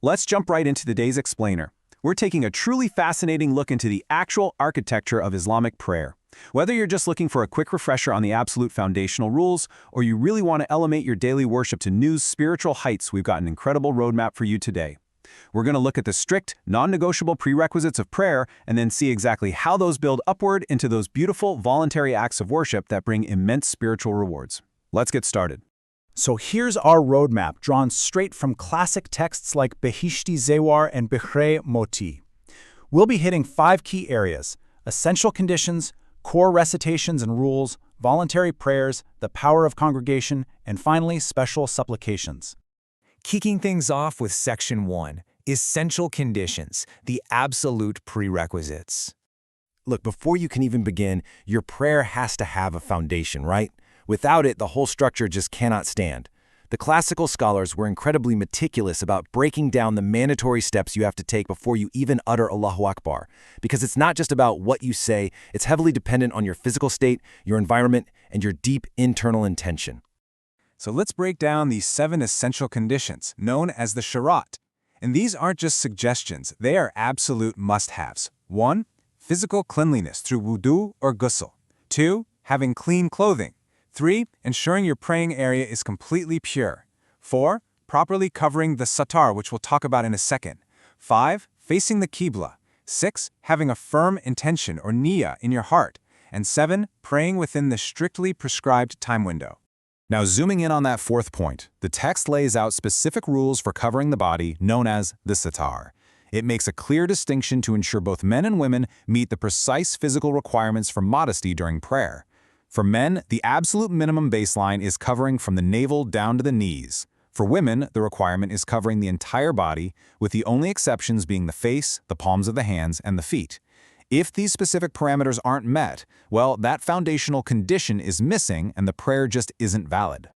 Let's jump right into today's explainer. We're taking a truly fascinating look into the actual architecture of Islamic prayer. Whether you're just looking for a quick refresher on the absolute foundational rules, or you really want to elevate your daily worship to new spiritual heights, we've got an incredible roadmap for you today. We're going to look at the strict, non-negotiable prerequisites of prayer and then see exactly how those build upward into those beautiful, voluntary acts of worship that bring immense spiritual rewards. Let's get started. So here's our roadmap, drawn straight from classic texts like Bahishti Zewar and Bikhray Moti. We'll be hitting 5 key areas: essential conditions, core recitations and rules, voluntary prayers, the power of congregation, and finally, special supplications. Kicking things off with Section 1, Essential Conditions, the absolute prerequisites. Look, before you can even begin, your prayer has to have a foundation, right? Without it, the whole structure just cannot stand. The classical scholars were incredibly meticulous about breaking down the mandatory steps you have to take before you even utter Allahu Akbar, because it's not just about what you say, it's heavily dependent on your physical state, your environment, and your deep internal intention. So let's break down these 7 essential conditions, known as the Shara'it. And these aren't just suggestions, they are absolute must-haves. 1. Physical cleanliness through wudu or ghusl. 2. Having clean clothing. 3. Ensuring your praying area is completely pure. 4. Properly covering the satar, which we'll talk about in a second. 5. Facing the Qibla. 6. Having a firm intention or niyyah in your heart. And 7. Praying within the strictly prescribed time window. Now, zooming in on that 4th point, the text lays out specific rules for covering the body, known as the satar. It makes a clear distinction to ensure both men and women meet the precise physical requirements for modesty during prayer. For men, the absolute minimum baseline is covering from the navel down to the knees. For women, the requirement is covering the entire body, with the only exceptions being the face, the palms of the hands, and the feet. If these specific parameters aren't met, well, that foundational condition is missing and the prayer just isn't valid.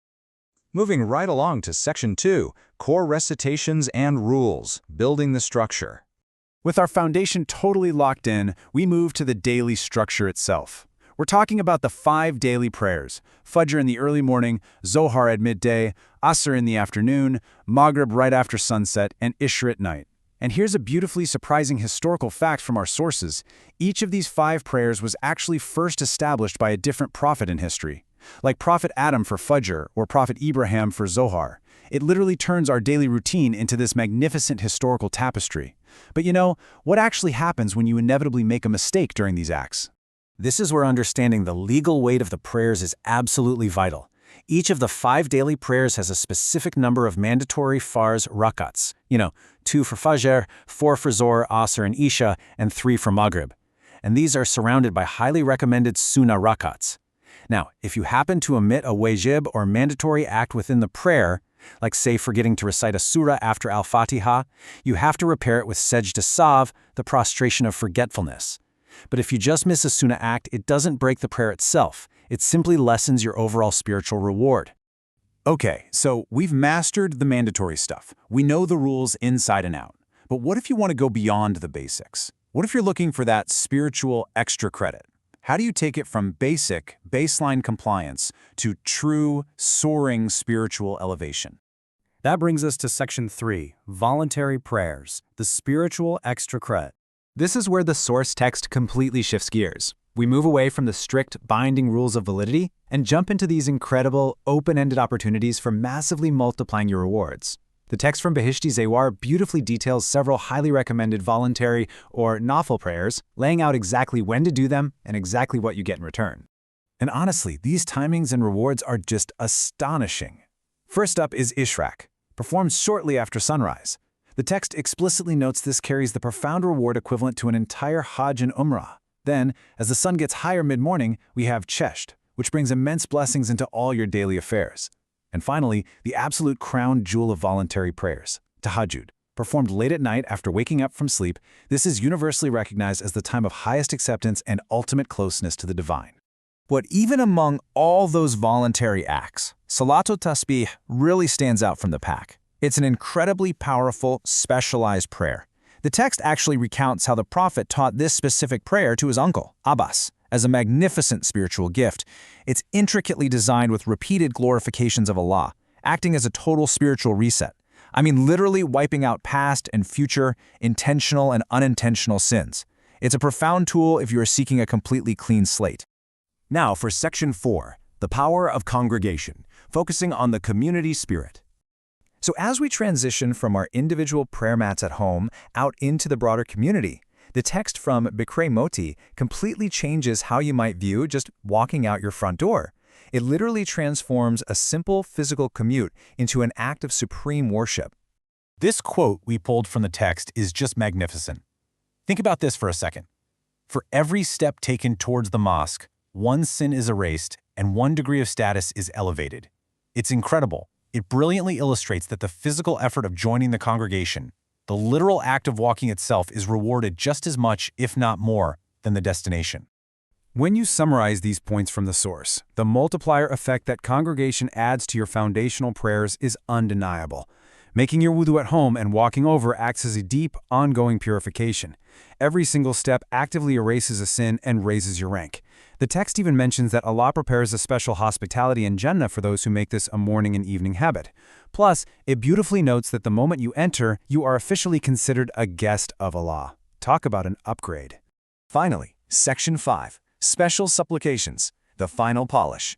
Moving right along to Section 2, Core Recitations and Rules, Building the Structure. With our foundation totally locked in, we move to the daily structure itself. We're talking about the 5 daily prayers: Fajr in the early morning, Zohr at midday, Asr in the afternoon, Maghrib right after sunset, and Isha at night. And here's a beautifully surprising historical fact from our sources. Each of these 5 prayers was actually first established by a different prophet in history. Like Prophet Adam for Fajr or Prophet Ibrahim for Zohr. It literally turns our daily routine into this magnificent historical tapestry. But you know, what actually happens when you inevitably make a mistake during these acts? This is where understanding the legal weight of the prayers is absolutely vital. Each of the 5 daily prayers has a specific number of mandatory Farz Rakats. 2 for Fajr, 4 for Zohr, Asr, and Isha, and 3 for Maghrib. And these are surrounded by highly recommended Sunnah Rakats. Now, if you happen to omit a wajib or mandatory act within the prayer, like say forgetting to recite a surah after Al-Fatiha, you have to repair it with Sajda Sav, the prostration of forgetfulness. But if you just miss a Sunnah act, it doesn't break the prayer itself. It simply lessens your overall spiritual reward. Okay, so we've mastered the mandatory stuff. We know the rules inside and out. But what if you want to go beyond the basics? What if you're looking for that spiritual extra credit? How do you take it from basic, baseline compliance to true, soaring spiritual elevation? That brings us to Section 3, Voluntary Prayers, the spiritual extra credit. This is where the source text completely shifts gears. We move away from the strict, binding rules of validity and jump into these incredible, open-ended opportunities for massively multiplying your rewards. The text from Bahishti Zewar beautifully details several highly recommended voluntary or Nafl prayers, laying out exactly when to do them and exactly what you get in return. And honestly, these timings and rewards are just astonishing. First up is Ishraq, performed shortly after sunrise. The text explicitly notes this carries the profound reward equivalent to an entire Hajj and Umrah. Then, as the sun gets higher mid-morning, we have Chesht, which brings immense blessings into all your daily affairs. And finally, the absolute crown jewel of voluntary prayers, Tahajjud. Performed late at night after waking up from sleep, this is universally recognized as the time of highest acceptance and ultimate closeness to the divine. But even among all those voluntary acts, Salatul Tasbih really stands out from the pack. It's an incredibly powerful, specialized prayer. The text actually recounts how the Prophet taught this specific prayer to his uncle, Abbas, as a magnificent spiritual gift. It's intricately designed with repeated glorifications of Allah, acting as a total spiritual reset. I mean literally wiping out past and future, intentional and unintentional sins. It's a profound tool if you are seeking a completely clean slate. Now for Section 4, the power of congregation, focusing on the community spirit. So as we transition from our individual prayer mats at home out into the broader community, the text from Bikhray Moti completely changes how you might view just walking out your front door. It literally transforms a simple physical commute into an act of supreme worship. This quote we pulled from the text is just magnificent. Think about this for a second. For every step taken towards the mosque, one sin is erased and one degree of status is elevated. It's incredible. It brilliantly illustrates that the physical effort of joining the congregation, the literal act of walking itself, is rewarded just as much, if not more, than the destination. When you summarize these points from the source, the multiplier effect that congregation adds to your foundational prayers is undeniable. Making your wudu at home and walking over acts as a deep, ongoing purification. Every single step actively erases a sin and raises your rank. The text even mentions that Allah prepares a special hospitality in Jannah for those who make this a morning and evening habit. Plus, it beautifully notes that the moment you enter, you are officially considered a guest of Allah. Talk about an upgrade. Finally, Section 5, Special Supplications, the final polish.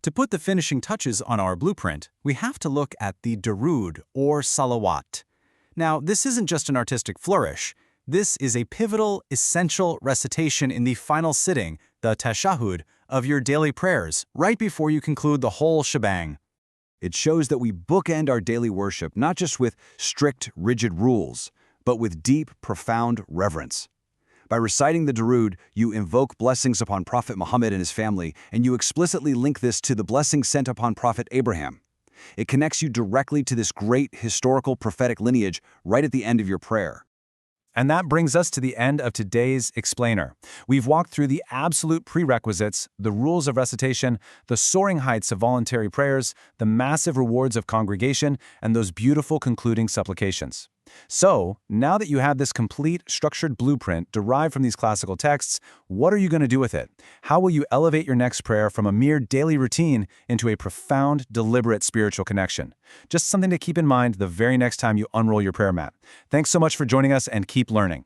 To put the finishing touches on our blueprint, we have to look at the Durood or Salawat. Now, this isn't just an artistic flourish. This is a pivotal, essential recitation in the final sitting, the tashahhud, of your daily prayers, right before you conclude the whole shebang. It shows that we bookend our daily worship not just with strict, rigid rules, but with deep, profound reverence. By reciting the Durood, you invoke blessings upon Prophet Muhammad and his family, and you explicitly link this to the blessing sent upon Prophet Abraham. It connects you directly to this great historical prophetic lineage right at the end of your prayer. And that brings us to the end of today's explainer. We've walked through the absolute prerequisites, the rules of recitation, the soaring heights of voluntary prayers, the massive rewards of congregation, and those beautiful concluding supplications. So, now that you have this complete, structured blueprint derived from these classical texts, what are you going to do with it? How will you elevate your next prayer from a mere daily routine into a profound, deliberate spiritual connection? Just something to keep in mind the very next time you unroll your prayer mat. Thanks so much for joining us, and keep learning.